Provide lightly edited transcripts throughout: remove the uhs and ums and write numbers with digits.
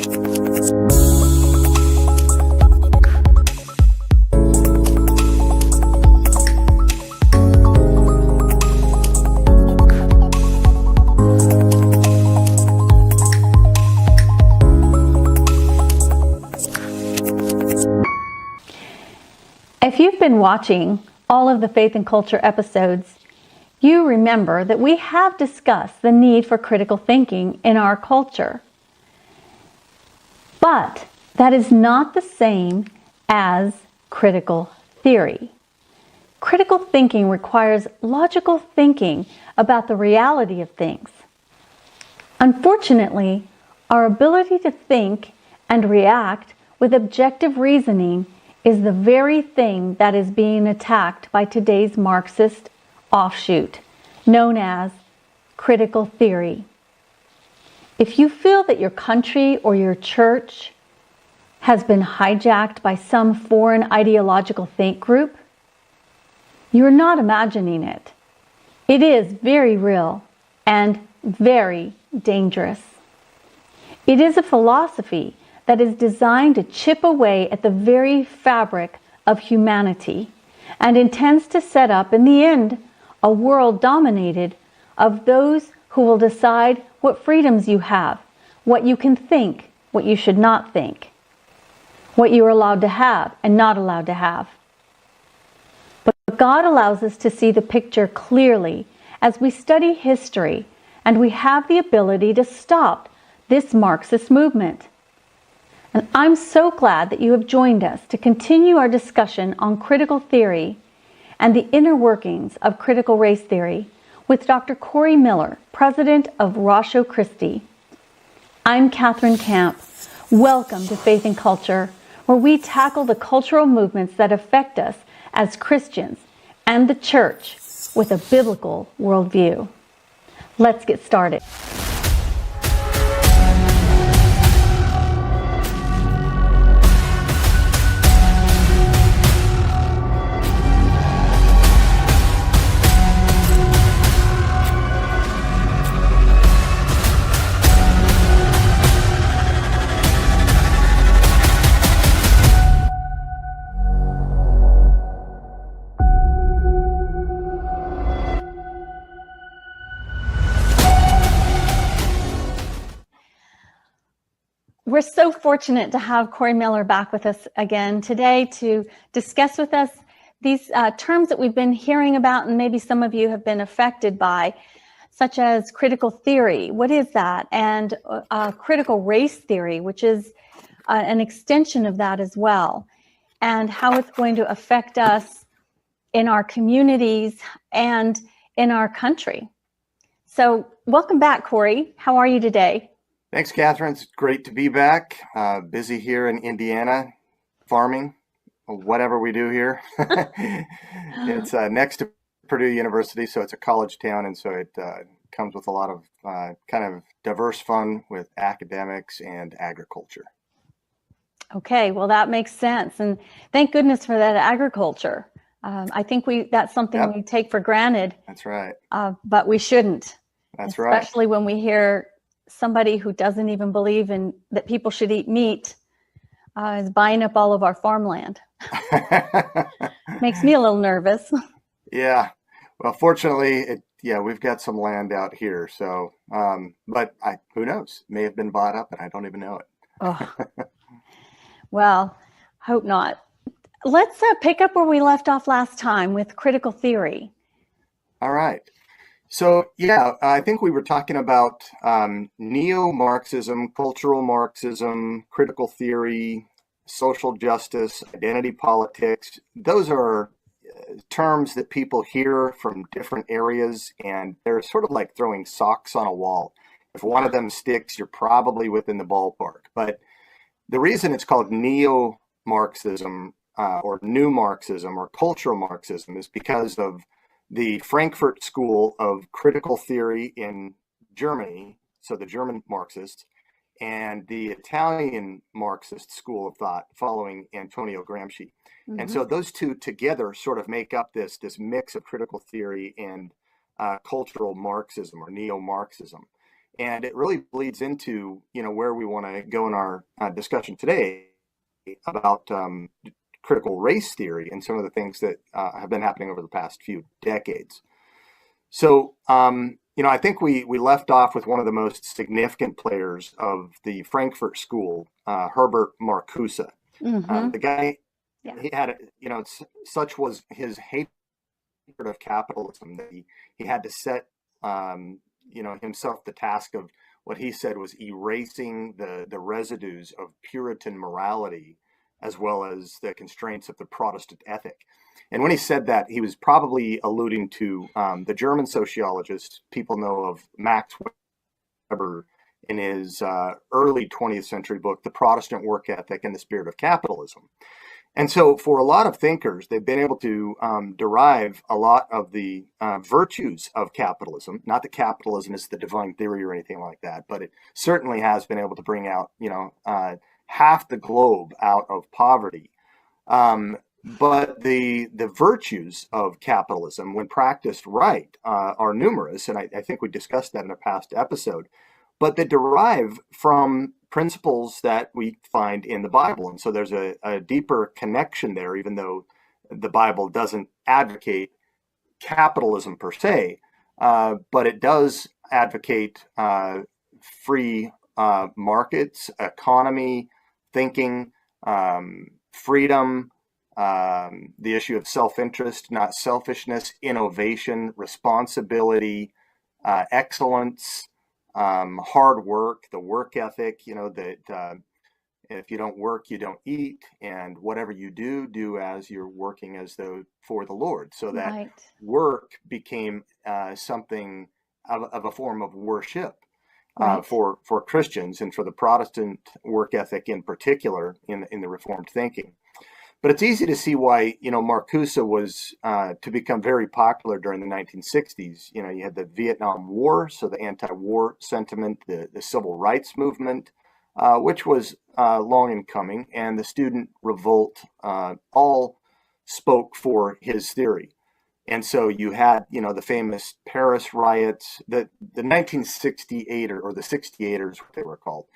If you've been watching all of the Faith and Culture episodes, you remember that we have discussed the need for critical thinking in our culture. But that is not the same as critical theory. Critical thinking requires logical thinking about the reality of things. Unfortunately, our ability to think and react with objective reasoning is the very thing that is being attacked by today's Marxist offshoot, known as critical theory. If you feel that your country or your church has been hijacked by some foreign ideological think group, you're not imagining it. It is very real and very dangerous. It is a philosophy that is designed to chip away at the very fabric of humanity and intends to set up, in the end, a world dominated of those who will decide what freedoms you have, what you can think, what you should not think, what you are allowed to have and not allowed to have. But God allows us to see the picture clearly as we study history, and we have the ability to stop this Marxist movement. And I'm so glad that you have joined us to continue our discussion on critical theory and the inner workings of critical race theory with Dr. Corey Miller, president of Ratio Christi. I'm Catherine Camp. Welcome to Faith and Culture, where we tackle the cultural movements that affect us as Christians and the church with a biblical worldview. Let's get started. We're so fortunate to have Corey Miller back with us again today to discuss with us these terms that we've been hearing about and maybe some of you have been affected by, such as critical theory. What is that? And critical race theory, which is an extension of that as well, and how it's going to affect us in our communities and in our country. So welcome back, Corey. How are you today? Thanks, Catherine. It's great to be back. Busy here in Indiana, farming, whatever we do here. It's next to Purdue University, so it's a college town, and so it comes with a lot of kind of diverse fun with academics and agriculture. Okay, well, that makes sense, and thank goodness for that agriculture. I think that's something we take for granted. That's right. But we shouldn't. That's right. Especially when we hear somebody who doesn't even believe in that people should eat meat is buying up all of our farmland. Makes me a little nervous. Yeah. Well, fortunately, we've got some land out here. So, but who knows? May have been bought up and I don't even know it. Oh. Well, hope not. Let's pick up where we left off last time with critical theory. All right. So, I think we were talking about neo-Marxism, cultural Marxism, critical theory, social justice, identity politics. Those are terms that people hear from different areas, and they're sort of like throwing socks on a wall. If one of them sticks, you're probably within the ballpark. But the reason it's called neo-Marxism or new Marxism or cultural Marxism is because of the Frankfurt School of Critical Theory in Germany, so the German Marxists, and the Italian Marxist school of thought following Antonio Gramsci. Mm-hmm. And so those two together sort of make up this mix of critical theory and cultural Marxism or neo-Marxism. And it really bleeds into, where we want to go in our discussion today about critical race theory and some of the things that have been happening over the past few decades. So, I think we left off with one of the most significant players of the Frankfurt School, Herbert Marcuse. The guy, he had, such was his hatred of capitalism that he had to set, himself the task of what he said was erasing the residues of Puritan morality as well as the constraints of the Protestant ethic. And when he said that, he was probably alluding to the German sociologist people know of Max Weber in his early 20th century book, The Protestant Work Ethic and the Spirit of Capitalism. And so for a lot of thinkers, they've been able to derive a lot of the virtues of capitalism. Not that capitalism is the divine theory or anything like that, but it certainly has been able to bring out, half the globe out of poverty. But the virtues of capitalism, when practiced right, are numerous, and I think we discussed that in a past episode. But they derive from principles that we find in the Bible, and so there's a deeper connection there. Even though the Bible doesn't advocate capitalism per se, but it does advocate free markets, economy, thinking, freedom. The issue of self-interest, not selfishness, innovation, responsibility, excellence, hard work, the work ethic, that if you don't work, you don't eat, and whatever you do as you're working as though for the Lord. So that work became something of a form of worship for Christians and for the Protestant work ethic in particular in the Reformed thinking. But it's easy to see why, Marcuse was to become very popular during the 1960s. You had the Vietnam War, so the anti-war sentiment, the civil rights movement, which was long in coming, and the student revolt all spoke for his theory. And so you had, the famous Paris riots, the 1968 or the 68ers, what they were called.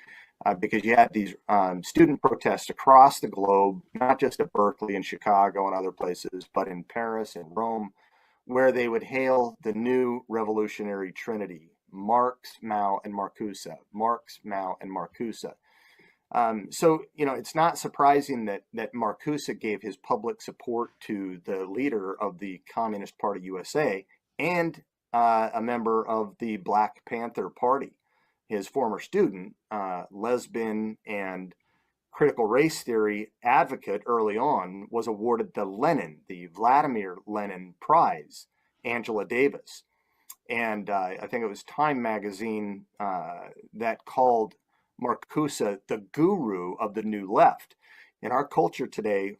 Because you had these student protests across the globe, not just at Berkeley and Chicago and other places, but in Paris and Rome, where they would hail the new revolutionary trinity, Marx, Mao, and Marcuse. Marx, Mao, and Marcuse. So, it's not surprising that Marcuse gave his public support to the leader of the Communist Party USA and a member of the Black Panther Party. His former student, lesbian and critical race theory advocate early on, was awarded the Vladimir Lenin Prize, Angela Davis. And I think it was Time magazine that called Marcuse the guru of the new left. In our culture today,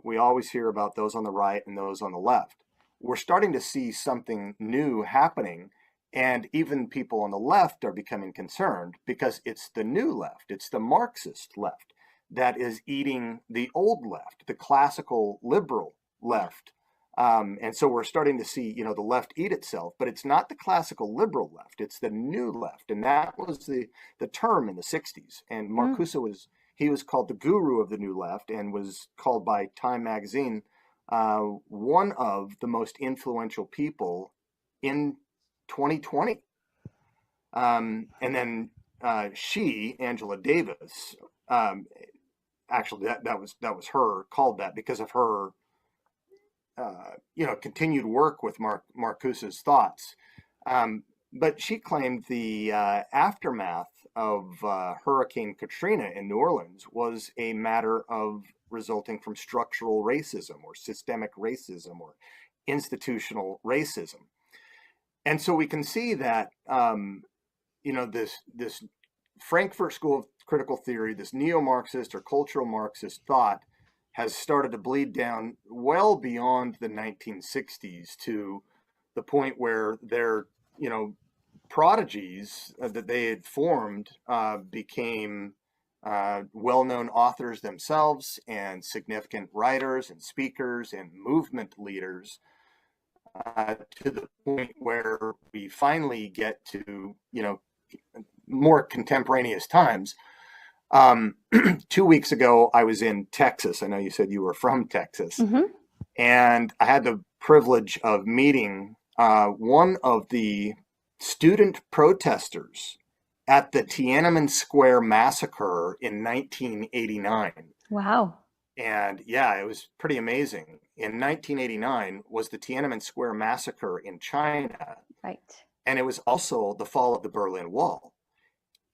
we always hear about those on the right and those on the left. We're starting to see something new happening. And even people on the left are becoming concerned because it's the new left, it's the Marxist left that is eating the old left, the classical liberal left. And so we're starting to see, the left eat itself, but it's not the classical liberal left, it's the new left. And that was the term in the 60s. And Marcuse was called the guru of the new left and was called by Time magazine one of the most influential people in 2020. And then Angela Davis, actually that was her, called that because of her, continued work with Marcuse's thoughts. But she claimed the aftermath of Hurricane Katrina in New Orleans was a matter of resulting from structural racism or systemic racism or institutional racism. And so we can see that, this Frankfurt School of Critical Theory, this neo-Marxist or cultural Marxist thought has started to bleed down well beyond the 1960s to the point where their, prodigies that they had formed became well-known authors themselves and significant writers and speakers and movement leaders. To the point where we finally get to, more contemporaneous times. 2 weeks ago, I was in Texas. I know you said you were from Texas. Mm-hmm. And I had the privilege of meeting one of the student protesters at the Tiananmen Square massacre in 1989. Wow. And yeah, it was pretty amazing. In 1989 was the Tiananmen Square massacre in China. Right. And it was also the fall of the Berlin Wall.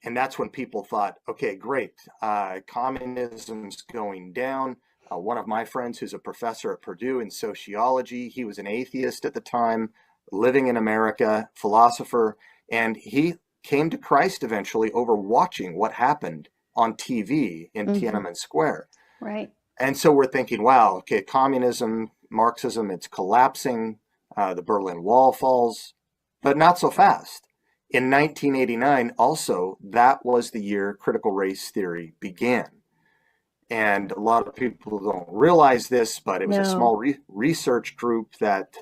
And that's when people thought, okay, great, communism's going down. One of my friends who's a professor at Purdue in sociology, he was an atheist at the time, living in America, philosopher, and he came to Christ eventually over watching what happened on TV in Tiananmen Square. Right. And so we're thinking, wow, okay, communism, Marxism, it's collapsing, the Berlin Wall falls, but not so fast. In 1989, also, that was the year critical race theory began. And a lot of people don't realize this, but it was a small research group that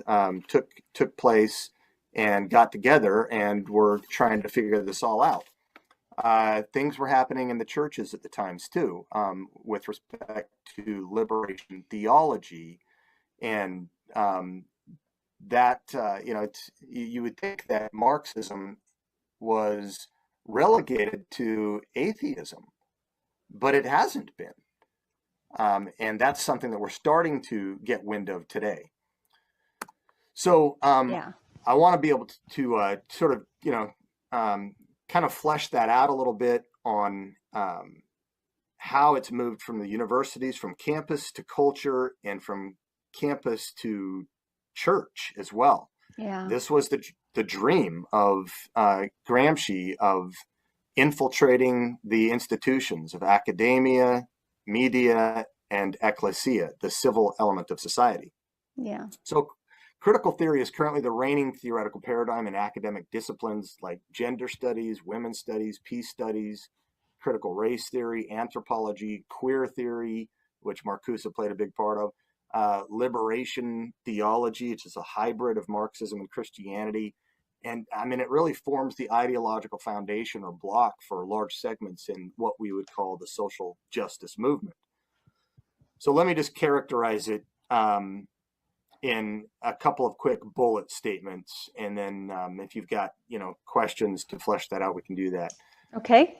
took place and got together and were trying to figure this all out. Things were happening in the churches at the times too, with respect to liberation theology, and that you would think that Marxism was relegated to atheism, but it hasn't been. And that's something that we're starting to get wind of today. So I want to be able to sort of, kind of flesh that out a little bit on how it's moved from the universities, from campus to culture, and from campus to church as well. Yeah. This was the dream of Gramsci of infiltrating the institutions of academia, media, and ecclesia, the civil element of society. Yeah. So critical theory is currently the reigning theoretical paradigm in academic disciplines like gender studies, women's studies, peace studies, critical race theory, anthropology, queer theory, which Marcuse played a big part of, liberation theology, which is a hybrid of Marxism and Christianity. And I mean, it really forms the ideological foundation or block for large segments in what we would call the social justice movement. So let me just characterize it in a couple of quick bullet statements. And then if you've got, questions to flesh that out, we can do that. Okay.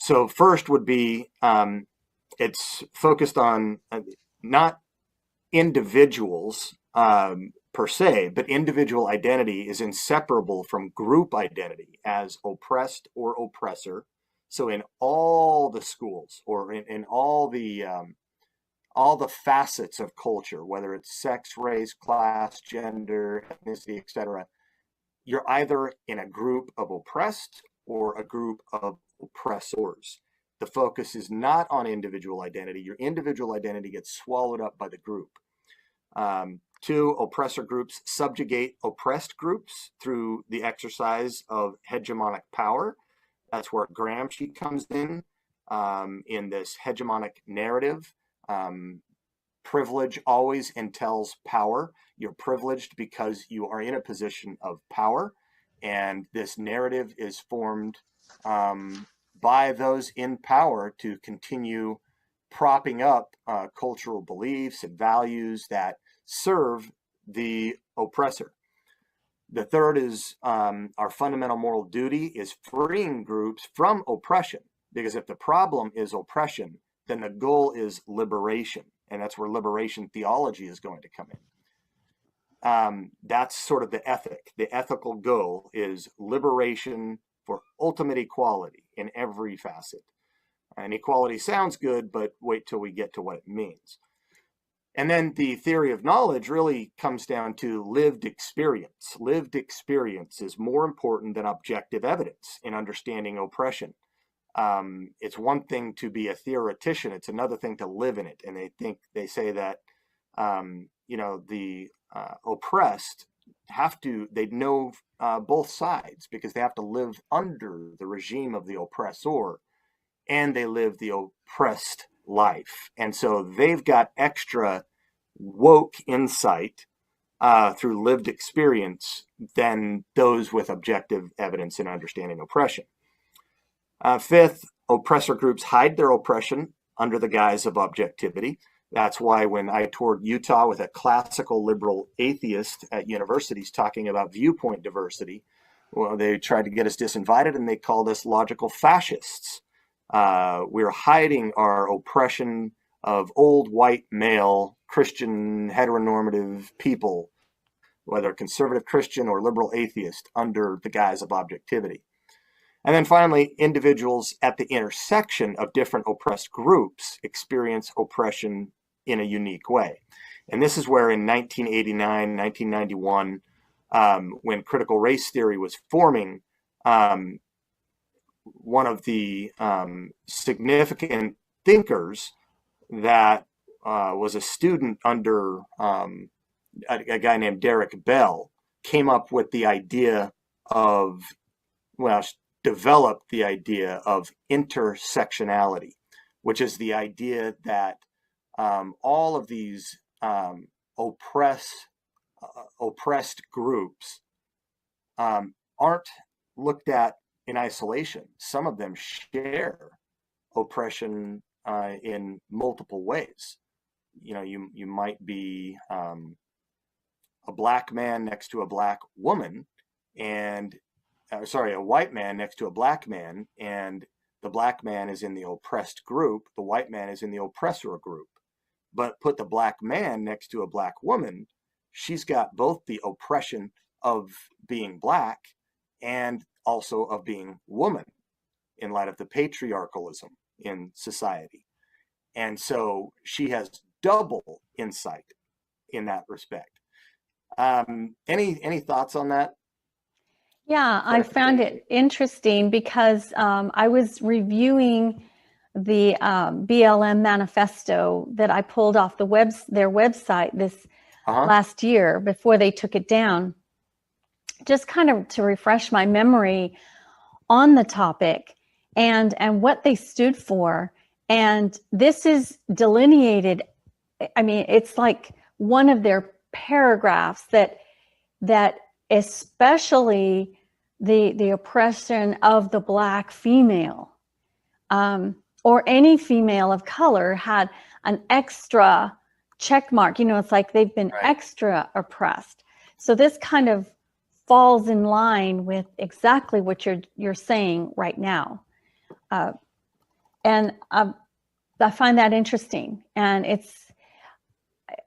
So first would be, it's focused on not individuals per se, but individual identity is inseparable from group identity as oppressed or oppressor. So in all the schools or in all the facets of culture, whether it's sex, race, class, gender, ethnicity, etc., you're either in a group of oppressed or a group of oppressors. The focus is not on individual identity. Your individual identity gets swallowed up by the group. Two, oppressor groups subjugate oppressed groups through the exercise of hegemonic power. That's where Gramsci comes in this hegemonic narrative. Privilege always entails power. You're privileged because you are in a position of power. And this narrative is formed by those in power to continue propping up cultural beliefs and values that serve the oppressor. The third is our fundamental moral duty is freeing groups from oppression, because if the problem is oppression, then the goal is liberation, and that's where liberation theology is going to come in. That's sort of the ethic. The ethical goal is liberation for ultimate equality in every facet. And equality sounds good, but wait till we get to what it means. And then the theory of knowledge really comes down to lived experience. Lived experience is more important than objective evidence in understanding oppression. It's one thing to be a theoretician. It's another thing to live in it. And they say that, the oppressed they know both sides because they have to live under the regime of the oppressor, and they live the oppressed life. And so they've got extra woke insight through lived experience than those with objective evidence in understanding oppression. Fifth, oppressor groups hide their oppression under the guise of objectivity. That's why when I toured Utah with a classical liberal atheist at universities talking about viewpoint diversity, well, they tried to get us disinvited and they called us logical fascists. We're hiding our oppression of old white male Christian heteronormative people, whether conservative Christian or liberal atheist, under the guise of objectivity. And then finally, individuals at the intersection of different oppressed groups experience oppression in a unique way. And this is where in 1989, 1991, when critical race theory was forming, one of the significant thinkers that was a student under a guy named Derek Bell came up with the idea of, well, developed the idea of intersectionality, which is the idea that all of these oppressed groups aren't looked at in isolation. Some of them share oppression in multiple ways. You know, you might be a black man next to a black woman, and a white man next to a black man, and the black man is in the oppressed group, the white man is in the oppressor group. But put the black man next to a black woman, she's got both the oppression of being black and also of being woman in light of the patriarchalism in society. And so she has double insight in that respect. Any thoughts on that? Yeah, I found it interesting because I was reviewing the BLM manifesto that I pulled off their website this last year before they took it down, just kind of to refresh my memory on the topic and what they stood for. And this is delineated. I mean, it's like one of their paragraphs that especially the oppression of the black female or any female of color had an extra check mark. You know, it's like they've been extra oppressed. So this kind of falls in line with exactly what you're saying right now. And I find that interesting. And it's,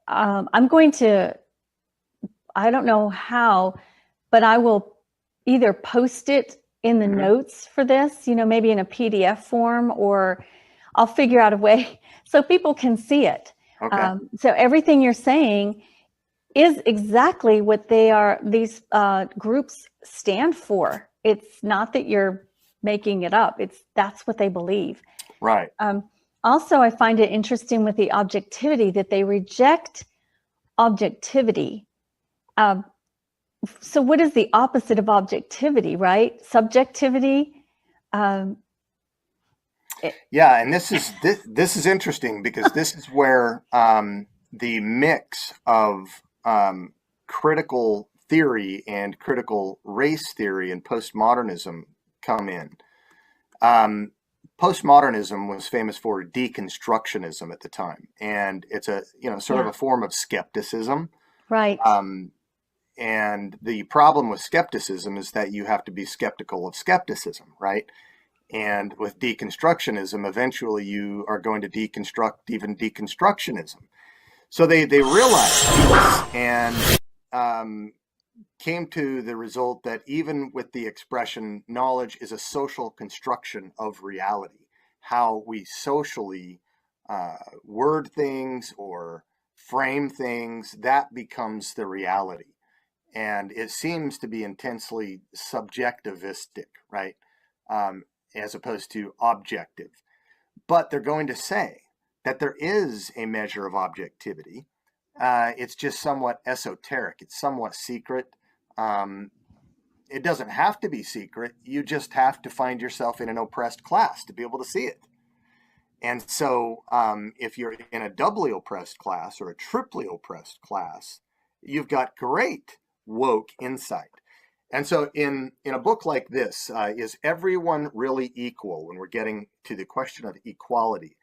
I'm going to, I don't know how, but I will either post it in the notes for this, you know, maybe in a PDF form, or I'll figure out a way so people can see it. Okay. So everything you're saying is exactly what these groups stand for. It's not that you're making it up. That's what they believe. Right. Also, I find it interesting with the objectivity that they reject objectivity. So what is the opposite of objectivity, right? Subjectivity. Yeah, and this is interesting because this is where the mix of critical theory and critical race theory and postmodernism come in. Postmodernism was famous for deconstructionism at the time, and it's a sort of a form of skepticism. Right. And the problem with skepticism is that you have to be skeptical of skepticism, right? And with deconstructionism, eventually you are going to deconstruct even deconstructionism. So they realized this and came to the result that even with the expression, knowledge is a social construction of reality, how we socially word things or frame things, that becomes the reality. And it seems to be intensely subjectivistic, right? As opposed to objective. But they're going to say that there is a measure of objectivity. It's just somewhat esoteric. It's somewhat secret. It doesn't have to be secret. You just have to find yourself in an oppressed class to be able to see it. And so if you're in a doubly oppressed class or a triply oppressed class, you've got great woke insight. And so in a book like this, Is Everyone Really Equal, when we're getting to the question of equality,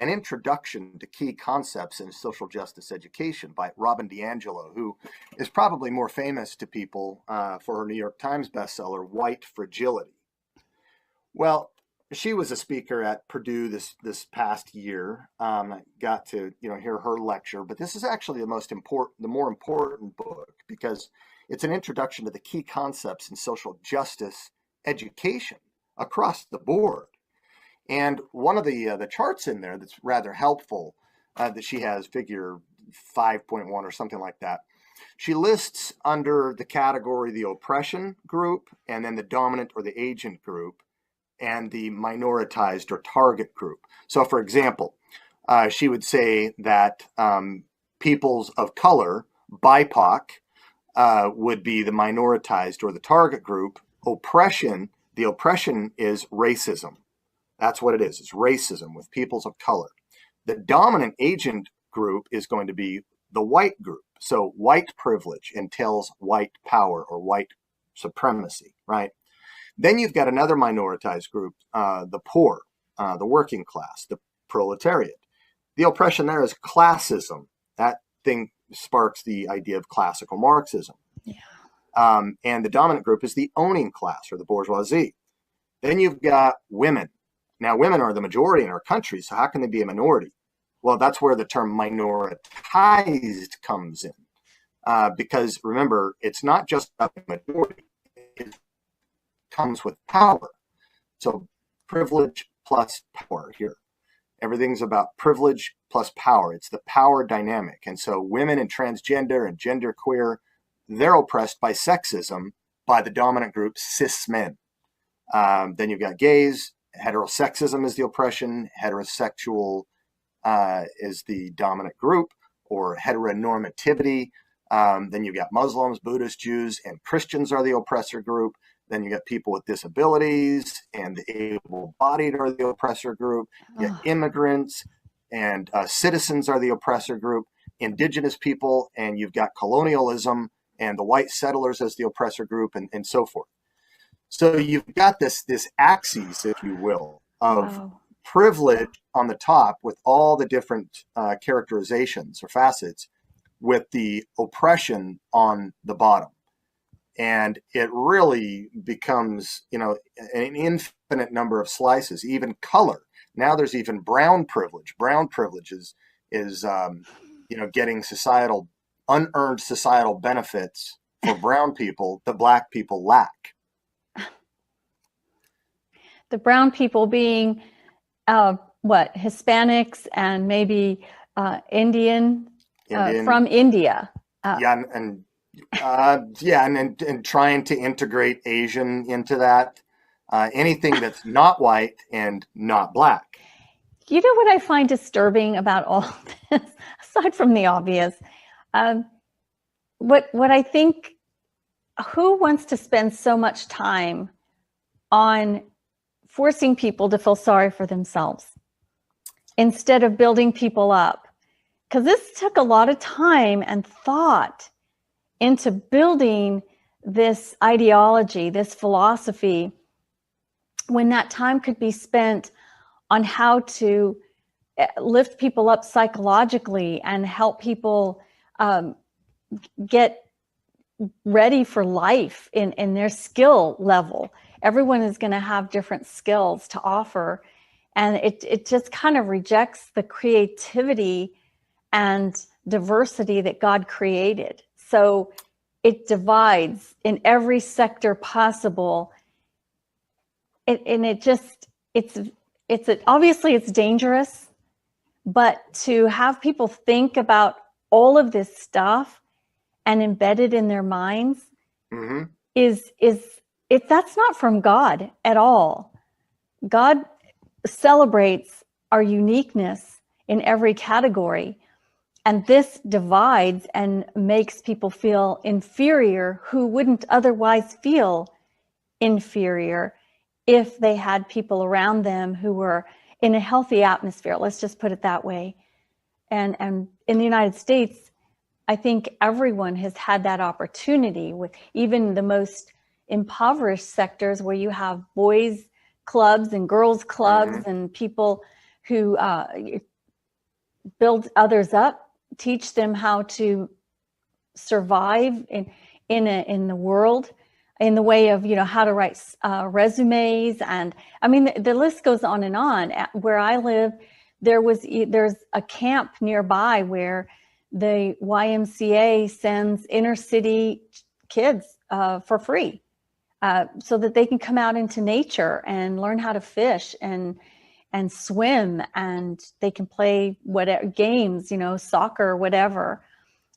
an introduction to key concepts in social justice education by Robin DiAngelo, who is probably more famous to people for her New York Times bestseller, White Fragility. Well, she was a speaker at Purdue this past year. I got to hear her lecture, but this is actually the more important book, because it's an introduction to the key concepts in social justice education across the board. And one of the charts in there that's rather helpful, that she has, figure 5.1 or something like that, she lists under the category the oppression group, and then the dominant or the agent group, and the minoritized or target group. So for example, she would say that peoples of color, BIPOC, would be the minoritized or the target group. The oppression is racism. That's what it is. It's racism with peoples of color. The dominant agent group is going to be the white group. So white privilege entails white power or white supremacy, right? Then you've got another minoritized group, the poor, the working class, the proletariat. The oppression there is classism. That thing sparks the idea of classical Marxism. Yeah. And the dominant group is the owning class, or the bourgeoisie. Then you've got women. Now, women are the majority in our country, so how can they be a minority? Well, that's where the term minoritized comes in. Because remember, it's not just a minority. It comes with power. So privilege plus power here. Everything's about privilege plus power. It's the power dynamic. And so women and transgender and genderqueer, they're oppressed by sexism by the dominant group, cis men. Then you've got gays. Heterosexism is the oppression. Heterosexual is the dominant group, or heteronormativity. Then you've got Muslims, Buddhists, Jews, and Christians are the oppressor group. Then you got people with disabilities, and the able-bodied are the oppressor group. You got immigrants, and citizens are the oppressor group. Indigenous people, and you've got colonialism, and the white settlers as the oppressor group, and so forth. So you've got this axis, if you will, of privilege on the top with all the different characterizations or facets, with the oppression on the bottom. And it really becomes, an infinite number of slices, even color. Now there's even brown privilege. Brown privilege is getting unearned societal benefits for brown people that black people lack. The brown people being Hispanics and maybe Indian from India. And trying to integrate Asian into that. Anything that's not white and not black. You know what I find disturbing about all this, aside from the obvious? What I think, who wants to spend so much time on forcing people to feel sorry for themselves instead of building people up? Because this took a lot of time and thought into building this ideology, this philosophy, when that time could be spent on how to lift people up psychologically and help people get ready for life in their skill level. Everyone is going to have different skills to offer, and it just kind of rejects the creativity and diversity that God created. So it divides in every sector possible. Obviously it's dangerous, but to have people think about all of this stuff and embed it in their minds that's not from God at all. God celebrates our uniqueness in every category. And this divides and makes people feel inferior who wouldn't otherwise feel inferior if they had people around them who were in a healthy atmosphere. Let's just put it that way. And in the United States, I think everyone has had that opportunity, with even the most impoverished sectors where you have boys clubs and girls clubs and people who build others up, teach them how to survive in the world, in the way of, you know, how to write resumes. And I mean, the list goes on and on. Where I live, there's a camp nearby where the YMCA sends inner city kids for free, so that they can come out into nature and learn how to fish and swim, and they can play whatever games, you know, soccer, whatever.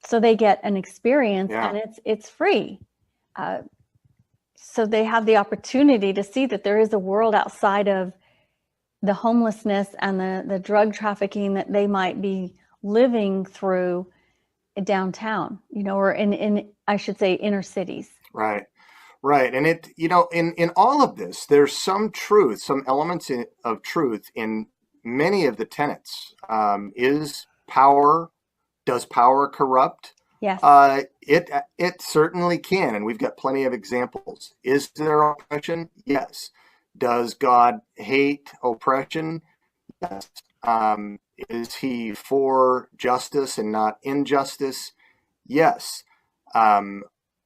So they get an experience, and it's free. So they have the opportunity to see that there is a world outside of the homelessness and the drug trafficking that they might be living through downtown, you know, or in I should say inner cities. Right. Right. And it, you know, in all of this, there's some truth, some elements of truth in many of the tenets. Does power corrupt? Yes. It certainly can. And we've got plenty of examples. Is there oppression? Yes. Does God hate oppression? Yes. Is he for justice and not injustice? Yes.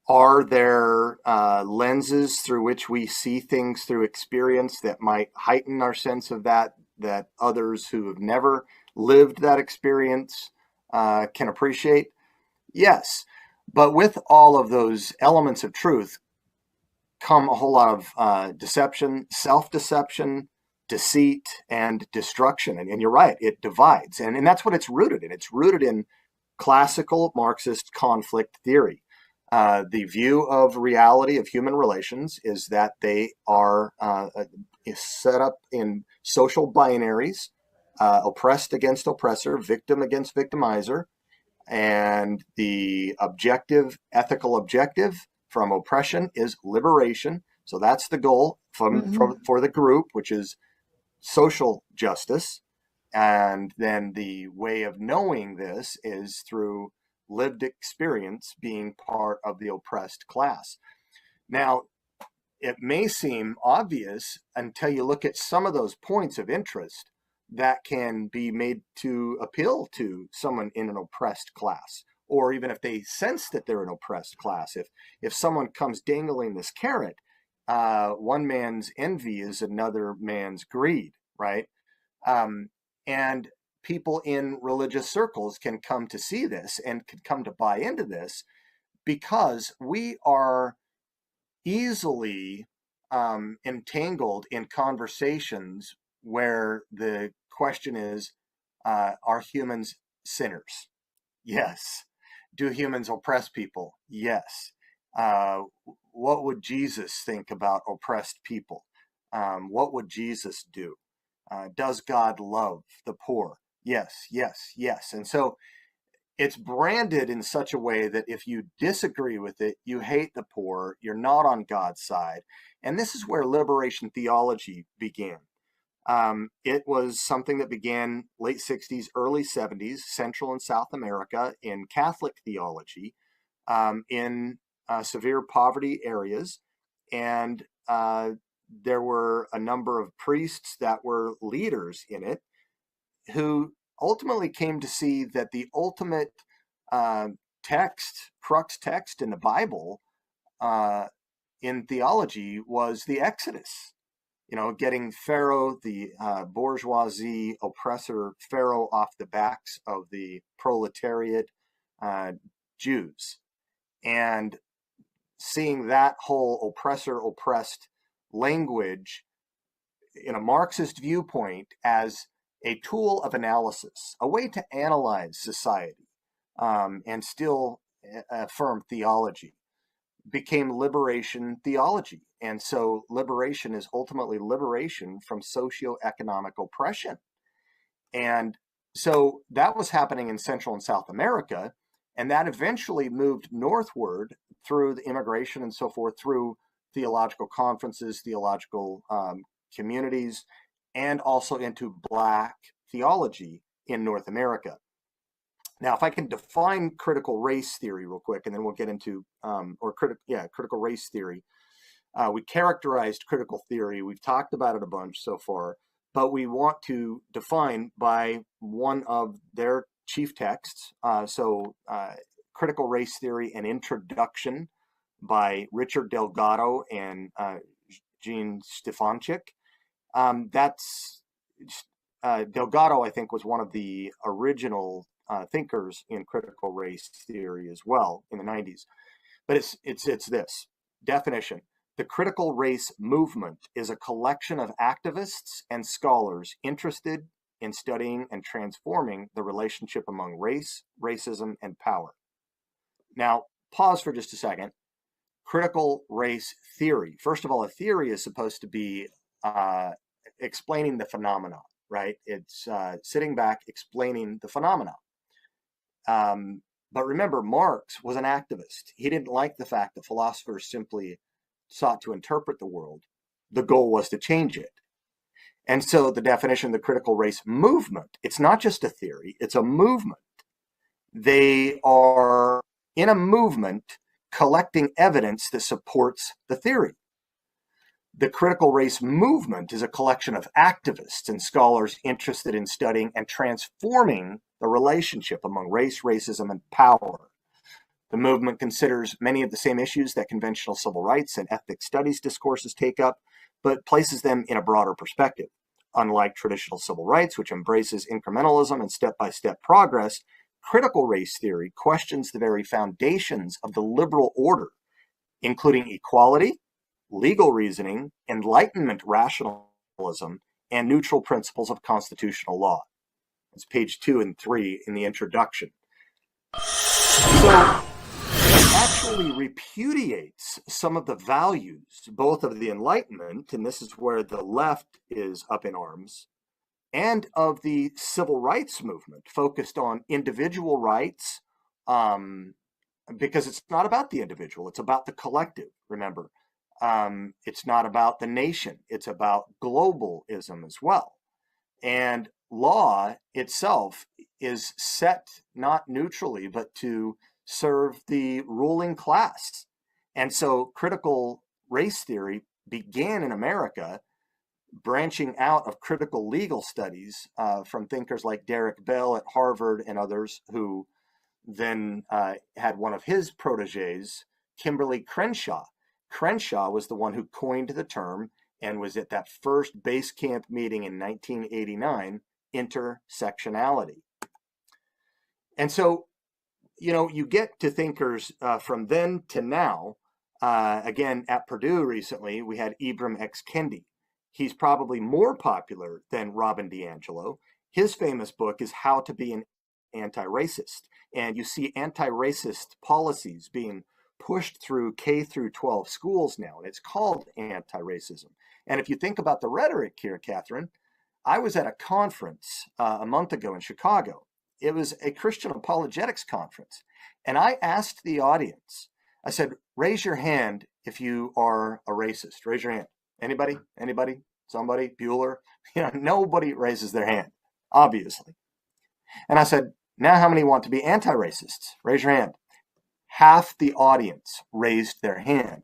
Are there lenses through which we see things through experience that might heighten our sense of that others who have never lived that experience can appreciate? Yes. But with all of those elements of truth come a whole lot of deception, self-deception, deceit, and destruction. And you're right, it divides. And that's what it's rooted in. It's rooted in classical Marxist conflict theory. The view of reality of human relations is that they are set up in social binaries, oppressed against oppressor, victim against victimizer, and the ethical objective from oppression is liberation. So that's the goal for the group, which is social justice. And then the way of knowing this is through lived experience, being part of the oppressed class. Now, it may seem obvious until you look at some of those points of interest that can be made to appeal to someone in an oppressed class, or even if they sense that they're an oppressed class. If someone comes dangling this carrot, one man's envy is another man's greed, right? And people in religious circles can come to see this and can come to buy into this, because we are easily entangled in conversations where the question is, are humans sinners? Yes. Do humans oppress people? Yes. What would Jesus think about oppressed people? What would Jesus do? Does God love the poor? Yes, yes, yes. And so it's branded in such a way that if you disagree with it, you hate the poor, you're not on God's side. And this is where liberation theology began. It was something that began late 60s, early 70s, Central and South America in Catholic theology, in severe poverty areas. And there were a number of priests that were leaders in it who ultimately came to see that the ultimate crux text in the Bible in theology was the Exodus. You know, getting Pharaoh, the bourgeoisie oppressor Pharaoh, off the backs of the proletariat Jews, and seeing that whole oppressor-oppressed language in a Marxist viewpoint as a tool of analysis, a way to analyze society and still affirm theology, became liberation theology. And so liberation is ultimately liberation from socioeconomic oppression. And so that was happening in Central and South America, and that eventually moved northward through the immigration and so forth, through theological conferences, theological communities, and also into Black theology in North America. Now, if I can define critical race theory real quick, and then we'll get into critical race theory. We characterized critical theory. We've talked about it a bunch so far, but we want to define by one of their chief texts. Critical Race Theory, an Introduction by Richard Delgado and Jean Stefanchik. Delgado, I think, was one of the original thinkers in critical race theory as well in the 90s. But it's this definition. The critical race movement is a collection of activists and scholars interested in studying and transforming the relationship among race, racism, and power. Now, pause for just a second. Critical race theory. First of all, a theory is supposed to be explaining the phenomena, right? It's sitting back, explaining the phenomena. But remember, Marx was an activist. He didn't like the fact that philosophers simply sought to interpret the world. The goal was to change it. And so the definition of the critical race movement, it's not just a theory, it's a movement. They are in a movement collecting evidence that supports the theory. The critical race movement is a collection of activists and scholars interested in studying and transforming the relationship among race, racism, and power. The movement considers many of the same issues that conventional civil rights and ethnic studies discourses take up, but places them in a broader perspective. Unlike traditional civil rights, which embraces incrementalism and step-by-step progress, critical race theory questions the very foundations of the liberal order, including equality, legal reasoning, Enlightenment rationalism, and neutral principles of constitutional law. It's page 2 and 3 in the introduction. So it actually repudiates some of the values, both of the Enlightenment, and this is where the left is up in arms, and of the civil rights movement, focused on individual rights, because it's not about the individual, it's about the collective, remember. It's not about the nation, it's about globalism as well. And law itself is set not neutrally, but to serve the ruling class. And so critical race theory began in America, branching out of critical legal studies from thinkers like Derek Bell at Harvard and others, who then had one of his proteges, Kimberly Crenshaw. Crenshaw was the one who coined the term and was at that first base camp meeting in 1989, intersectionality. And so, you get to thinkers from then to now. Again, at Purdue recently, we had Ibram X. Kendi. He's probably more popular than Robin DiAngelo. His famous book is How to Be an Anti-Racist. And you see anti-racist policies being pushed through K through 12 schools now, and it's called anti-racism. And if you think about the rhetoric here, Catherine, I was at a conference a month ago in Chicago. It was a Christian apologetics conference. And I asked the audience, I said, raise your hand if you are a racist. Raise your hand. Anybody? Anybody? Somebody? Bueller? Nobody raises their hand, obviously. And I said, now how many want to be anti-racists? Raise your hand. Half the audience raised their hand.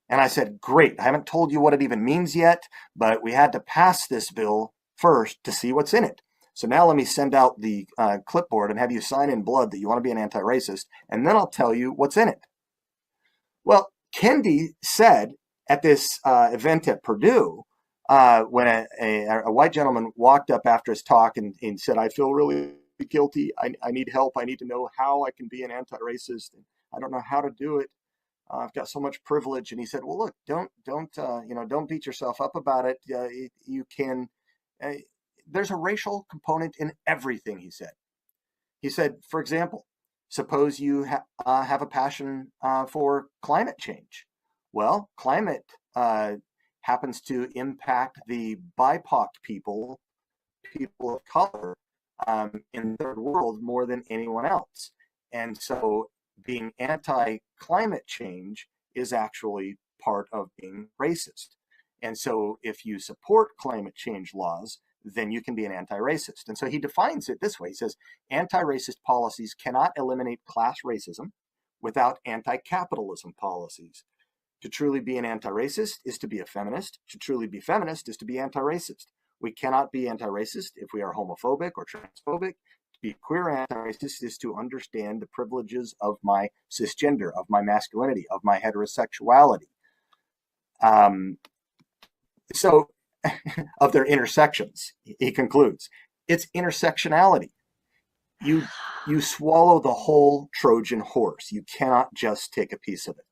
And I said, great, I haven't told you what it even means yet, but we had to pass this bill first to see what's in it. So now let me send out the clipboard and have you sign in blood that you want to be an anti-racist, and then I'll tell you what's in it. Well, Kendi said at this event at Purdue, when a white gentleman walked up after his talk and said, I feel really guilty. I need help. I need to know how I can be an anti-racist. I don't know how to do it. I've got so much privilege. And he said, well, look, don't beat yourself up about it. You can, there's a racial component in everything, he said. He said, for example, suppose you have a passion for climate change. Well, climate happens to impact the BIPOC people of color, in the third world more than anyone else. And so being anti-climate change is actually part of being racist. And so if you support climate change laws, then you can be an anti-racist. And so he defines it this way. He says, anti-racist policies cannot eliminate class racism without anti-capitalism policies. To truly be an anti-racist is to be a feminist. To truly be feminist is to be anti-racist. We cannot be anti-racist if we are homophobic or transphobic. To be queer anti-racist is to understand the privileges of my cisgender, of my masculinity, of my heterosexuality. So, of their intersections, he concludes. It's intersectionality. You swallow the whole Trojan horse. You cannot just take a piece of it.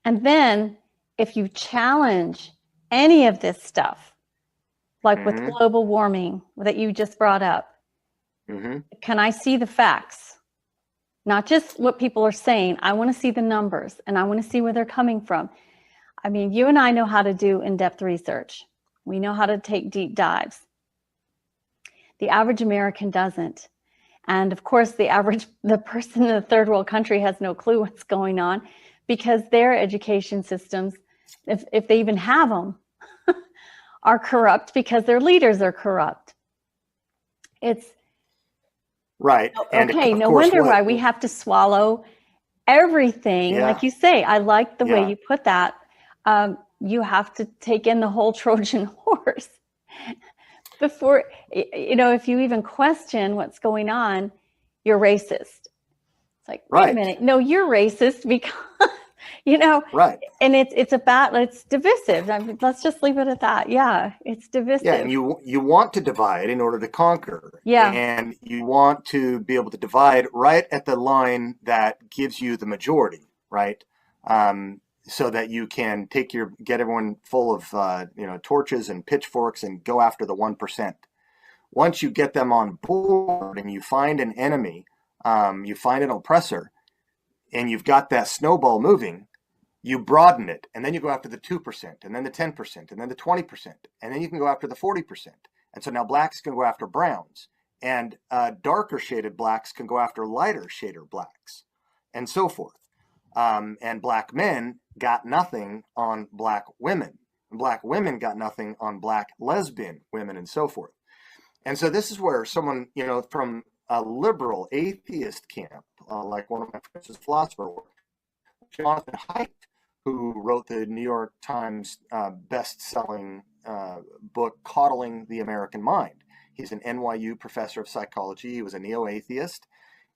And then if you challenge any of this stuff, like with global warming that you just brought up, can I see the facts? Not just what people are saying. I want to see the numbers, and I want to see where they're coming from. I mean, you and I know how to do in-depth research. We know how to take deep dives. The average American doesn't. And of course, the person in a third world country has no clue what's going on, because their education systems, if they even have them, are corrupt because their leaders are corrupt. It's right. Okay, no wonder why we have to swallow everything. Yeah. Like you say, I like the way you put that. You have to take in the whole Trojan horse before, if you even question what's going on, you're racist. It's like, wait a minute. No, you're racist because, right. And it's divisive. I mean, let's just leave it at that. Yeah, it's divisive. Yeah, and you want to divide in order to conquer. Yeah. And you want to be able to divide right at the line that gives you the majority, right? So that you can get everyone full of torches and pitchforks and go after the 1%. Once you get them on board and you find an enemy, you find an oppressor, and you've got that snowball moving, you broaden it, and then you go after the 2%, and then the 10%, and then the 20%, and then you can go after the 40%. And so now blacks can go after browns, and darker shaded blacks can go after lighter shaded blacks, and so forth. And black men got nothing on black women. And black women got nothing on black lesbian women, and so forth. And so this is where someone, from a liberal atheist camp, like one of my friends is a philosopher, Jonathan Haidt, who wrote the New York Times best-selling book, Coddling the American Mind. He's an NYU professor of psychology. He was a neo-atheist.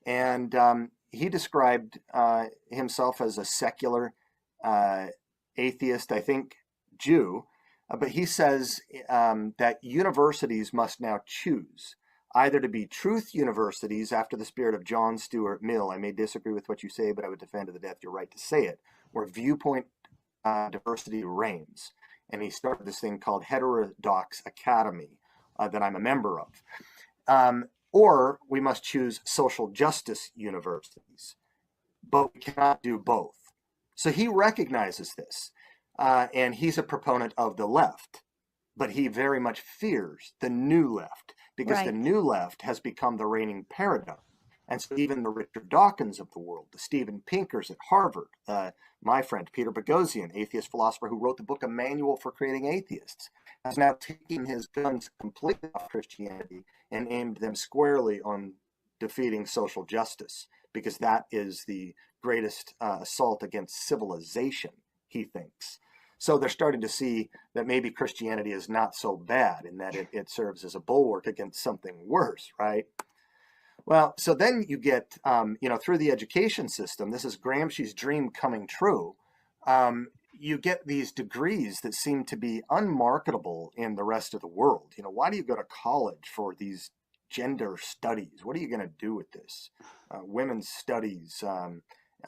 And he described himself as a secular atheist, I think Jew. But he says that universities must now choose either to be truth universities after the spirit of John Stuart Mill. I may disagree with what you say, but I would defend to the death your right to say it, where viewpoint diversity reigns. And he started this thing called Heterodox Academy that I'm a member of. Or we must choose social justice universities, but we cannot do both. So he recognizes this, and he's a proponent of the left, but he very much fears the new left, because the new left has become the reigning paradigm. And so even the Richard Dawkins of the world, the Steven Pinkers at Harvard, my friend Peter Boghossian, atheist philosopher who wrote the book A Manual for Creating Atheists, has now taken his guns completely off Christianity and aimed them squarely on defeating social justice, because that is the greatest assault against civilization, he thinks. So they're starting to see that maybe Christianity is not so bad, in that it serves as a bulwark against something worse, right? Well, so then you get, through the education system, this is Gramsci's dream coming true. You get these degrees that seem to be unmarketable in the rest of the world. Why do you go to college for these gender studies? What are you going to do with this? Women's studies,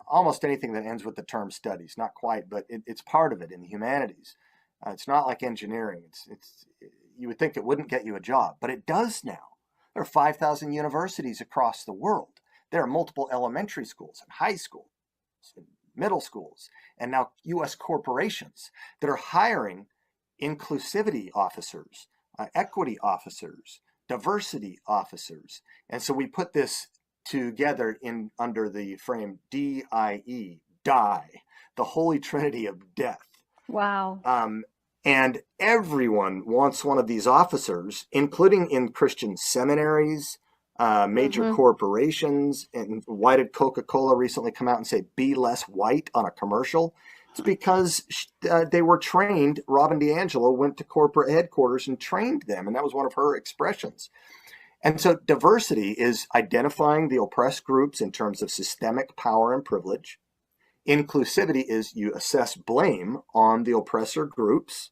almost anything that ends with the term studies, not quite, but it's part of it in the humanities. It's not like engineering. You would think it wouldn't get you a job, but it does now. There are 5,000 universities across the world. There are multiple elementary schools and high schools and middle schools, and now U.S. corporations that are hiring inclusivity officers, equity officers, diversity officers. And so we put this together under the frame DIE, die, the Holy Trinity of death. Wow. And everyone wants one of these officers, including in Christian seminaries, major corporations. And why did Coca-Cola recently come out and say, be less white on a commercial? It's because they were trained. Robin DiAngelo went to corporate headquarters and trained them. And that was one of her expressions. And so diversity is identifying the oppressed groups in terms of systemic power and privilege. Inclusivity is you assess blame on the oppressor groups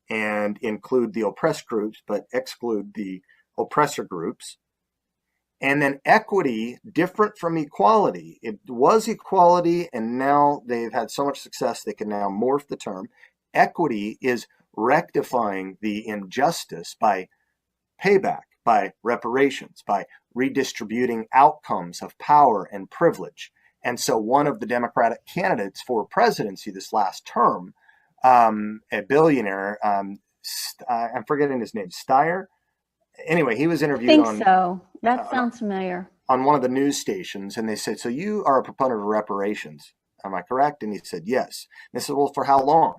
and include the oppressed groups, but exclude the oppressor groups. And then equity, different from equality. It was equality, and now they've had so much success they can now morph the term. Equity is rectifying the injustice by payback, by reparations, by redistributing outcomes of power and privilege. And so one of the Democratic candidates for presidency this last term, a billionaire, I'm forgetting his name, Steyer. Anyway, he was interviewed I think so. That sounds familiar. On one of the news stations, and they said, so you are a proponent of reparations, am I correct? And he said, yes. And they said, well, for how long?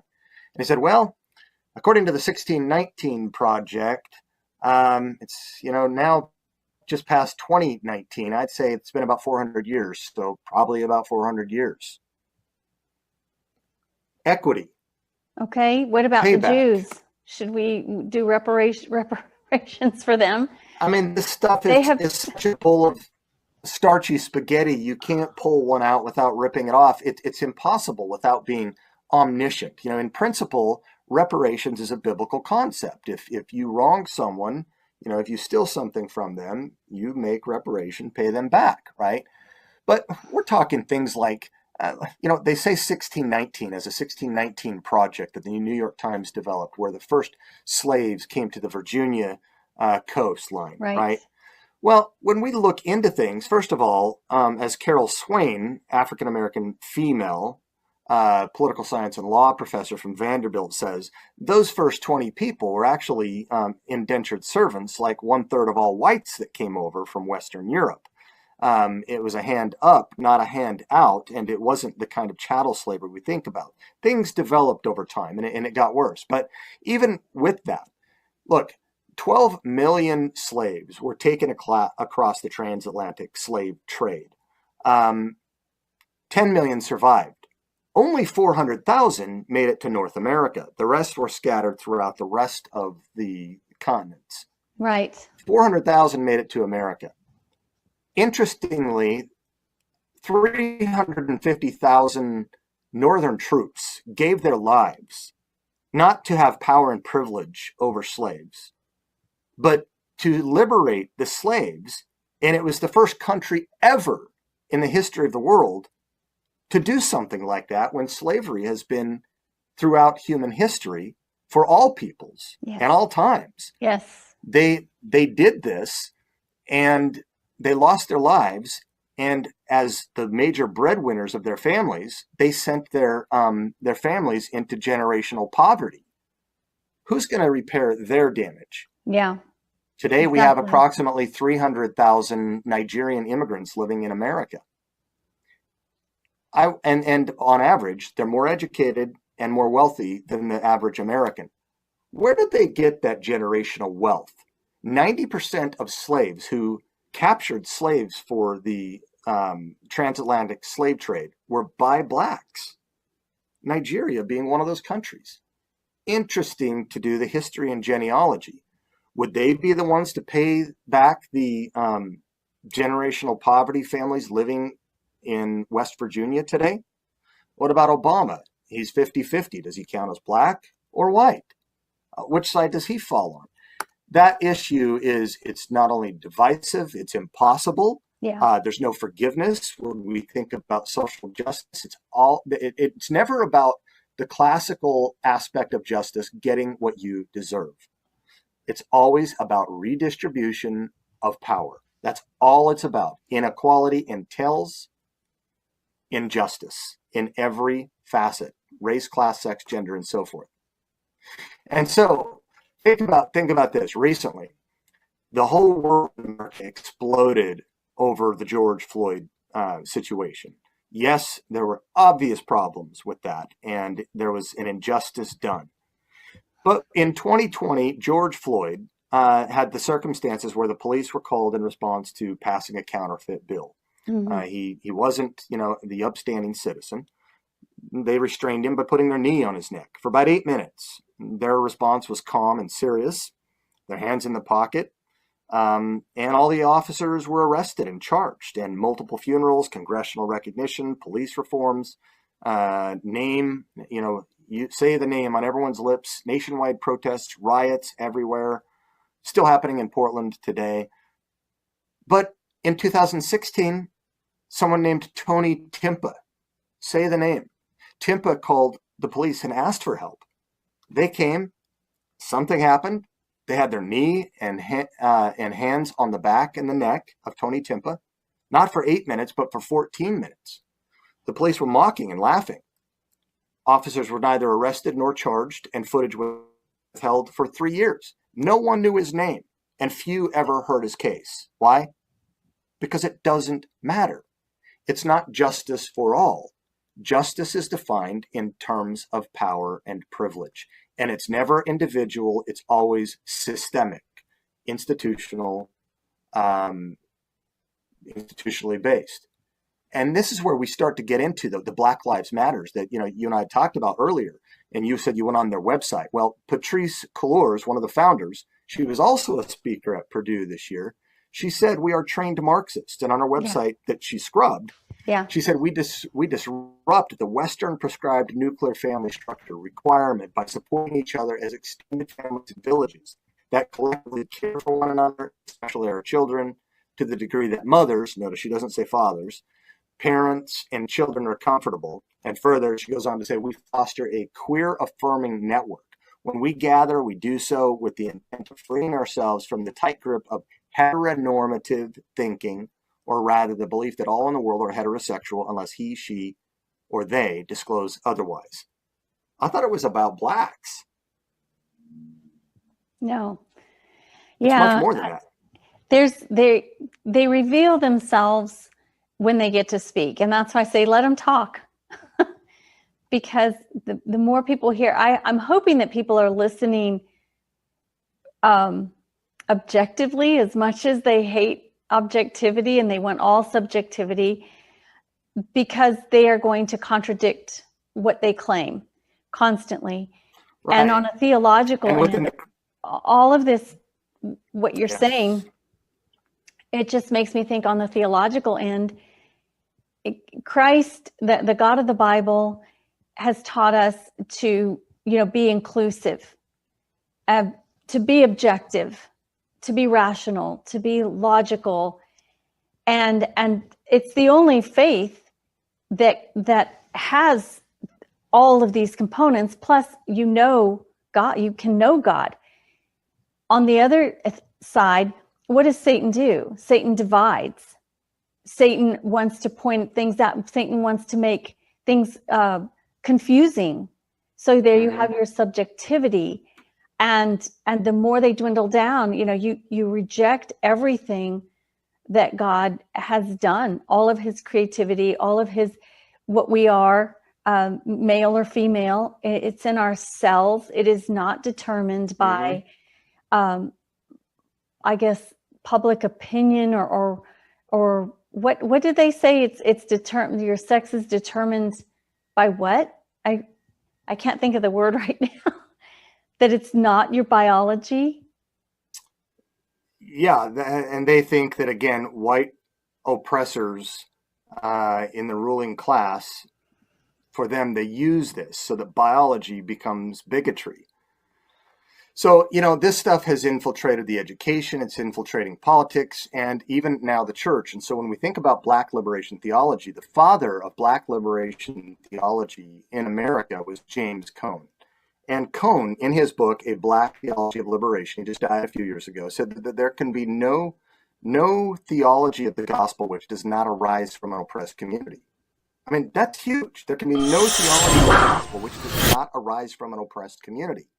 And he said, well, according to the 1619 Project, it's, now just past 2019, I'd say it's been about 400 years, so probably about 400 years. Equity. Okay, what about Payback. The Jews? Should we do reparations for them? I mean, this stuff is such a bowl of starchy spaghetti. You can't pull one out without ripping it off. It's impossible without being omniscient. In principle, reparations is a biblical concept. If you wrong someone, if you steal something from them, you make reparation, pay them back, right? But we're talking things like, they say 1619 as a 1619 project that the New York Times developed, where the first slaves came to the Virginia coastline, right? Well, when we look into things, first of all, as Carol Swain, African-American female, political science and law professor from Vanderbilt says, those first 20 people were actually indentured servants, like 1/3 of all whites that came over from Western Europe. It was a hand up, not a hand out, and it wasn't the kind of chattel slavery we think about. Things developed over time, and it got worse. But even with that, look, 12 million slaves were taken across the transatlantic slave trade. 10 million survived. Only 400,000 made it to North America. The rest were scattered throughout the rest of the continents. Right. 400,000 made it to America. Interestingly, 350,000 Northern troops gave their lives not to have power and privilege over slaves, but to liberate the slaves. And it was the first country ever in the history of the world to do something like that, when slavery has been throughout human history for all peoples and all times. Yes. They did this, and they lost their lives. And as the major breadwinners of their families, they sent their families into generational poverty. Who's going to repair their damage? Yeah. Today we have approximately 300,000 Nigerian immigrants living in America. And on average, they're more educated and more wealthy than the average American. Where did they get that generational wealth? 90% of slaves who captured slaves for the transatlantic slave trade were by blacks, Nigeria being one of those countries. Interesting to do the history and genealogy. Would they be the ones to pay back the generational poverty families living in West Virginia today? What about Obama? He's 50-50. Does he count as black or white? Which side does he fall on? That issue it's not only divisive, it's impossible. Yeah. There's no forgiveness when we think about social justice. It's never about the classical aspect of justice, getting what you deserve. It's always about redistribution of power. That's all it's about. Inequality entails injustice in every facet: race, class, sex, gender, and so forth. And so think about this. Recently, the whole world exploded over the George Floyd situation. Yes, there were obvious problems with that, and there was an injustice done. But in 2020, George Floyd had the circumstances where the police were called in response to passing a counterfeit bill. He wasn't, the upstanding citizen. They restrained him by putting their knee on his neck for about 8 minutes. Their response was calm and serious, their hands in the pocket. And all the officers were arrested and charged, and multiple funerals, congressional recognition, police reforms, name, you say the name on everyone's lips, nationwide protests, riots everywhere, still happening in Portland today. But in 2016, someone named Tony Timpa, say the name, Timpa called the police and asked for help. They came, something happened. They had their knee and hands on the back and the neck of Tony Timpa, not for 8 minutes, but for 14 minutes. The police were mocking and laughing. Officers were neither arrested nor charged, and footage was held for 3 years. No one knew his name, and few ever heard his case. Why? Because it doesn't matter. It's not justice for all. Justice is defined in terms of power and privilege. And it's never individual, it's always systemic, institutionally based. And this is where we start to get into the Black Lives Matters that you and I talked about earlier. And you said you went on their website. Well, Patrice Cullors, one of the founders, she was also a speaker at Purdue this year. She said, we are trained Marxists. And on her website that she scrubbed, she said, we disrupt the Western prescribed nuclear family structure requirement by supporting each other as extended families and villages that collectively care for one another, especially our children, to the degree that mothers, notice she doesn't say fathers, parents and children are comfortable. And further, she goes on to say, we foster a queer affirming network. When we gather, we do so with the intent of freeing ourselves from the tight grip of heteronormative thinking, or rather the belief that all in the world are heterosexual unless he, she, or they disclose otherwise. I thought it was about blacks. No. It's much more than that. They reveal themselves when they get to speak. And that's why I say, let them talk. Because the more people hear, I'm hoping that people are listening objectively as much as they hate objectivity and they want all subjectivity, because they are going to contradict what they claim constantly. Right. And on a theological end, all of this, what you're saying, it just makes me think on the theological end, Christ, the God of the Bible, has taught us to, be inclusive, to be objective, to be rational, to be logical, and it's the only faith that has all of these components. Plus, God, you can know God. On the other side, what does Satan do? Satan divides. Satan wants to point things out. Satan wants to make things confusing. So there you have your subjectivity. And the more they dwindle down, you reject everything that God has done, all of his creativity, all of his, what we are, male or female, it's in our cells. It is not determined by, I guess, public opinion or what did they say? It's determined, your sex is determined by what? I can't think of the word right now. That it's not your biology? Yeah, and they think that, again, white oppressors in the ruling class, for them, they use this so that biology becomes bigotry. So, this stuff has infiltrated the education, it's infiltrating politics, and even now the church. And so when we think about Black liberation theology, the father of Black liberation theology in America was James Cone. And Cone, in his book, A Black Theology of Liberation, he just died a few years ago, said that there can be no theology of the gospel which does not arise from an oppressed community. I mean, that's huge. There can be no theology of the gospel which does not arise from an oppressed community.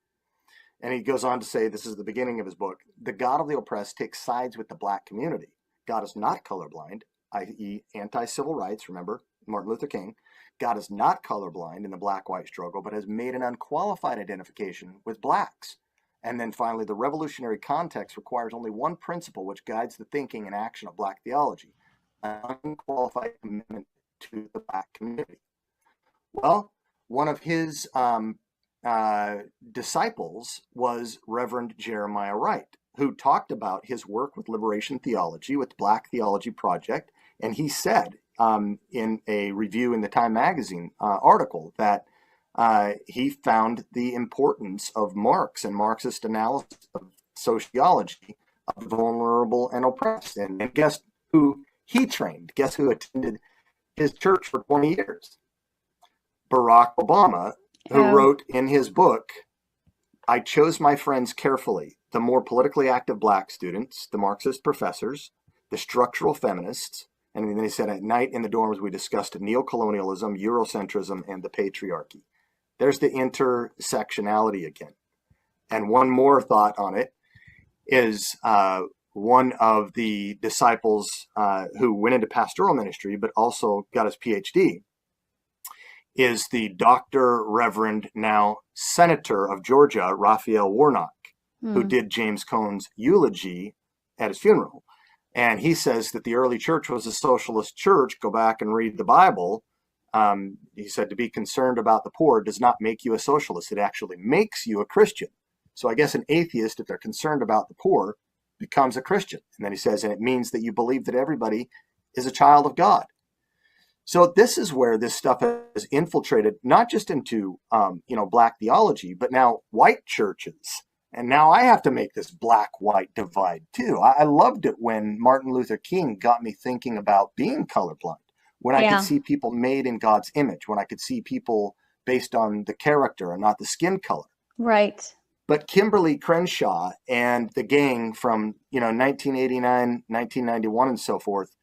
And he goes on to say, this is the beginning of his book, the God of the oppressed takes sides with the Black community. God is not colorblind, i.e. anti-civil rights, remember, Martin Luther King. God is not colorblind in the Black-white struggle, but has made an unqualified identification with Blacks And then finally, the revolutionary context requires only one principle which guides the thinking and action of Black theology: an unqualified commitment to the Black community. Well, one of his disciples was Reverend Jeremiah Wright, who talked about his work with liberation theology, with the Black Theology Project. And he said in a review in the Time magazine article that he found the importance of Marx and Marxist analysis of sociology of the vulnerable and oppressed. And guess who he trained? Guess who attended his church for 20 years? Barack Obama, who wrote in his book, "I chose my friends carefully, the more politically active Black students, the Marxist professors, the structural feminists," and then he said, "At night in the dorms, we discussed neocolonialism, Eurocentrism, and the patriarchy." There's the intersectionality again. And one more thought on it is one of the disciples who went into pastoral ministry, but also got his PhD, is the Dr. Reverend, now Senator of Georgia, Raphael Warnock, who did James Cone's eulogy at his funeral. And he says that the early church was a socialist church. Go back and read the Bible. He said to be concerned about the poor does not make you a socialist. It actually makes you a Christian. So I guess an atheist, if they're concerned about the poor, becomes a Christian. And then he says, and it means that you believe that everybody is a child of God. So this is where this stuff has infiltrated, not just into, Black theology, but now white churches. And now I have to make this black-white divide too. I loved it when Martin Luther King got me thinking about being colorblind, when I could see people made in God's image, when I could see people based on the character and not the skin color. Right. But Kimberly Crenshaw and the gang from, 1989, 1991 and so forth,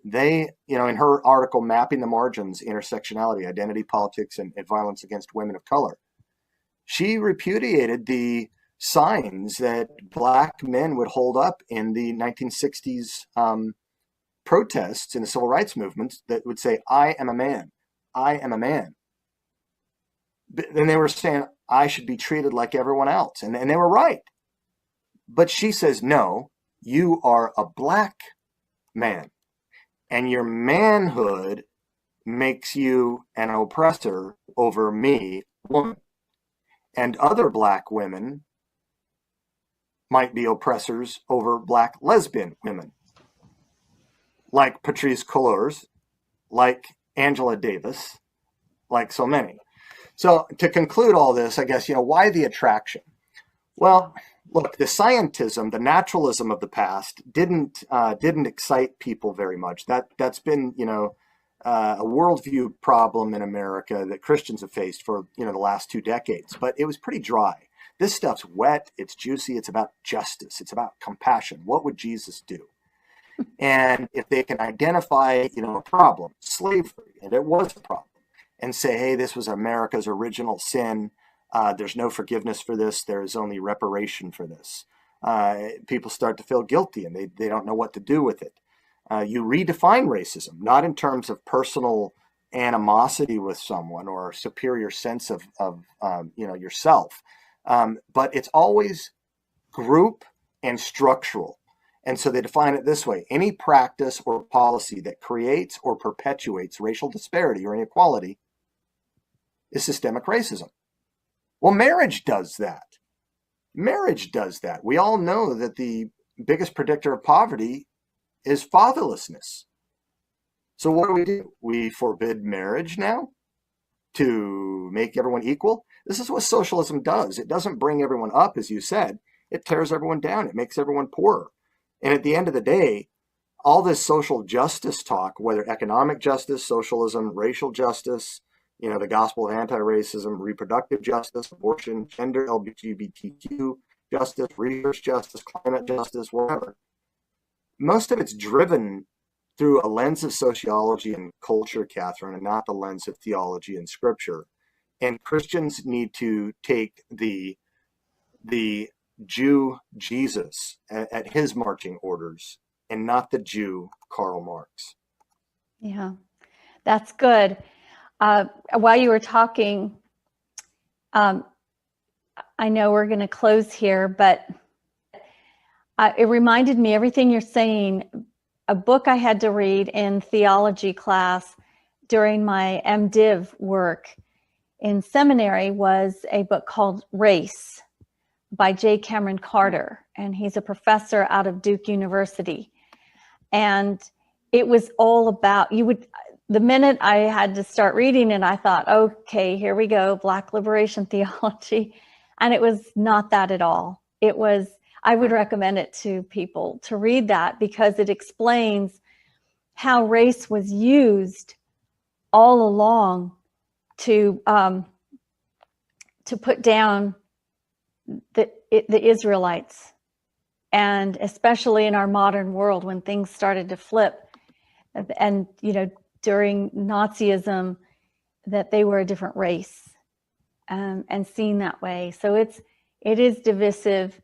they, in her article, Mapping the Margins, Intersectionality, Identity, Politics, and Violence Against Women of Color, she repudiated the signs that Black men would hold up in the 1960s protests in the civil rights movements that would say, "I am a man. I am a man." And they were saying, I should be treated like everyone else. And they were right. But she says, no, you are a Black man. And your manhood makes you an oppressor over me, woman. And other Black women might be oppressors over Black lesbian women, like Patrisse Cullors, like Angela Davis, like so many. So to conclude all this, I guess, why the attraction? Well, look, the scientism, the naturalism of the past didn't excite people very much. That's been, a worldview problem in America that Christians have faced for, the last 2 decades. But it was pretty dry. This stuff's wet. It's juicy. It's about justice. It's about compassion. What would Jesus do? And if they can identify, a problem, slavery, and it was a problem, and say, hey, this was America's original sin. There's no forgiveness for this. There is only reparation for this. People start to feel guilty and they don't know what to do with it. You redefine racism, not in terms of personal animosity with someone or superior sense of yourself, but it's always group and structural. And so they define it this way: any practice or policy that creates or perpetuates racial disparity or inequality is systemic racism. Well, marriage does that. Marriage does that. We all know that the biggest predictor of poverty is fatherlessness. So what do? We forbid marriage now to make everyone equal? This is what socialism does. It doesn't bring everyone up, as you said. It tears everyone down. It makes everyone poorer. And at the end of the day, all this social justice talk, whether economic justice, socialism, racial justice, the gospel of anti-racism, reproductive justice, abortion, gender, LGBTQ justice, research justice, climate justice, whatever. Most of it's driven through a lens of sociology and culture, Catherine, and not the lens of theology and scripture. And Christians need to take the Jew Jesus at his marching orders and not the Jew Karl Marx. Yeah, that's good. While you were talking, I know we're going to close here, but it reminded me, everything you're saying, a book I had to read in theology class during my MDiv work in seminary was a book called Race by J. Cameron Carter, and he's a professor out of Duke University. And it was all about, the minute I had to start reading it, I thought, okay, here we go, Black liberation theology. And it was not that at all. It was, I would recommend it to people to read that, because it explains how race was used all along to put down the Israelites, and especially in our modern world when things started to flip, and during Nazism, that they were a different race, and seen that way. So it is divisive,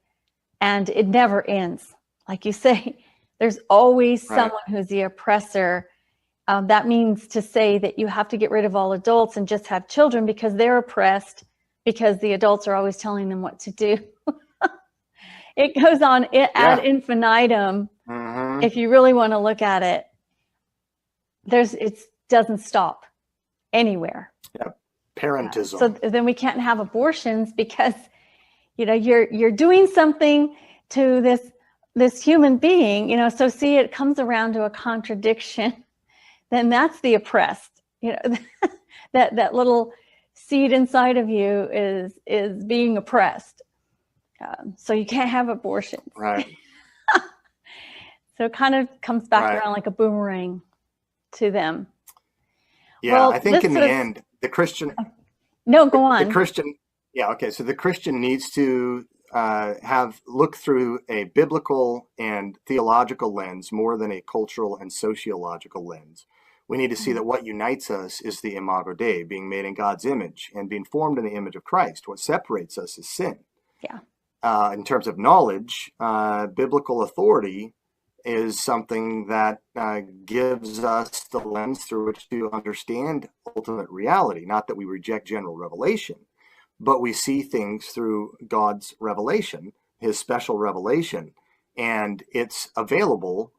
and it never ends. Like you say, there's always someone who's the oppressor. That means to say that you have to get rid of all adults and just have children because they're oppressed, because the adults are always telling them what to do. It goes on ad infinitum. Mm-hmm. If you really want to look at it, it doesn't stop anywhere. Yeah, parentism. So then we can't have abortions because you're doing something to this human being. So see, it comes around to a contradiction. Then that's the oppressed. That little seed inside of you is being oppressed. So you can't have abortions. Right. So it kind of comes back around like a boomerang to them. Yeah, well, I think in the end, the Christian... No, go on. The Christian... Yeah, okay. So the Christian needs to look through a biblical and theological lens more than a cultural and sociological lens. We need to see that what unites us is the imago Dei, being made in God's image and being formed in the image of Christ. What separates us is sin. Yeah. In terms of knowledge, biblical authority is something that gives us the lens through which to understand ultimate reality. Not that we reject general revelation, but we see things through God's revelation, his special revelation, and it's available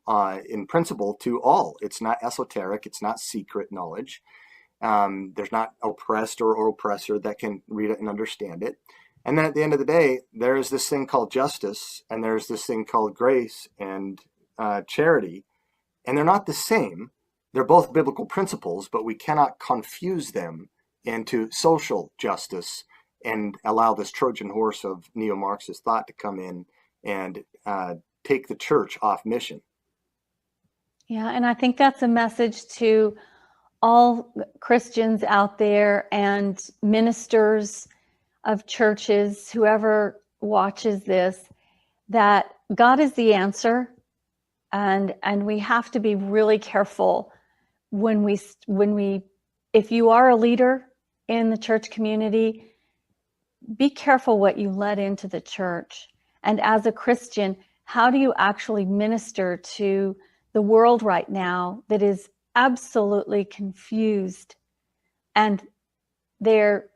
in principle to all. It's not esoteric. It's not secret knowledge. There's not oppressed or oppressor that can read it and understand it. And then at the end of the day, there's this thing called justice, and there's this thing called grace and charity, and they're not the same. They're both biblical principles, but we cannot confuse them into social justice and allow this Trojan horse of neo-Marxist thought to come in and take the church off mission. Yeah, and I think that's a message to all Christians out there and ministers of churches, whoever watches this, that God is the answer, and we have to be really careful when we if you are a leader in the church community, be careful what you let into the church. And as a Christian, how do you actually minister to the world right now that is absolutely confused, and they're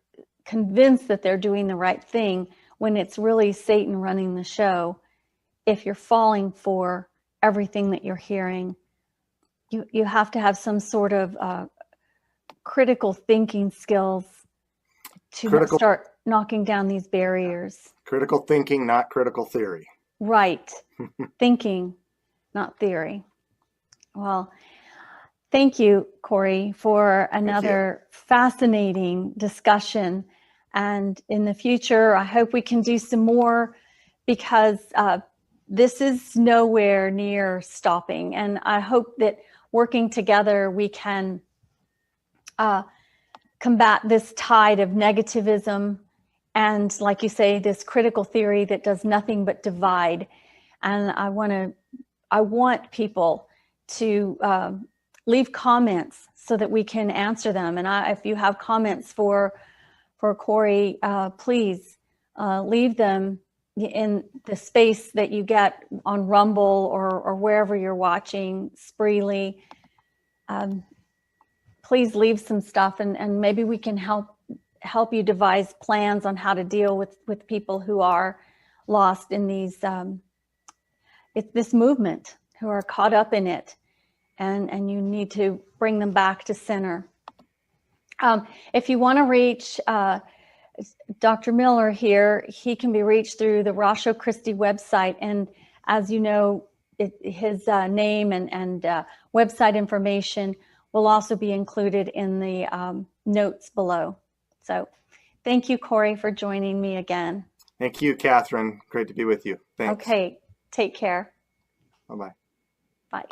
convinced that they're doing the right thing when it's really Satan running the show? If you're falling for everything that you're hearing, you have to have some sort of critical thinking skills to start knocking down these barriers. Critical thinking, not critical theory. Right. Thinking, not theory. Well, thank you, Corey, for another fascinating discussion. And in the future, I hope we can do some more, because this is nowhere near stopping. And I hope that working together, we can combat this tide of negativism and, like you say, this critical theory that does nothing but divide. And I want people to leave comments so that we can answer them. And if you have comments for Corey, please leave them in the space that you get on Rumble or wherever you're watching Spreely. Please leave some stuff, and maybe we can help help you devise plans on how to deal with people who are lost in this movement, who are caught up in it, and you need to bring them back to center. If you want to reach Dr. Miller here, he can be reached through the Ratio Christi website, and as you know, his name and website information will also be included in the notes below. So thank you, Corey, for joining me again. Thank you, Catherine. Great to be with you. Thanks. Okay, take care. Bye-bye. Bye.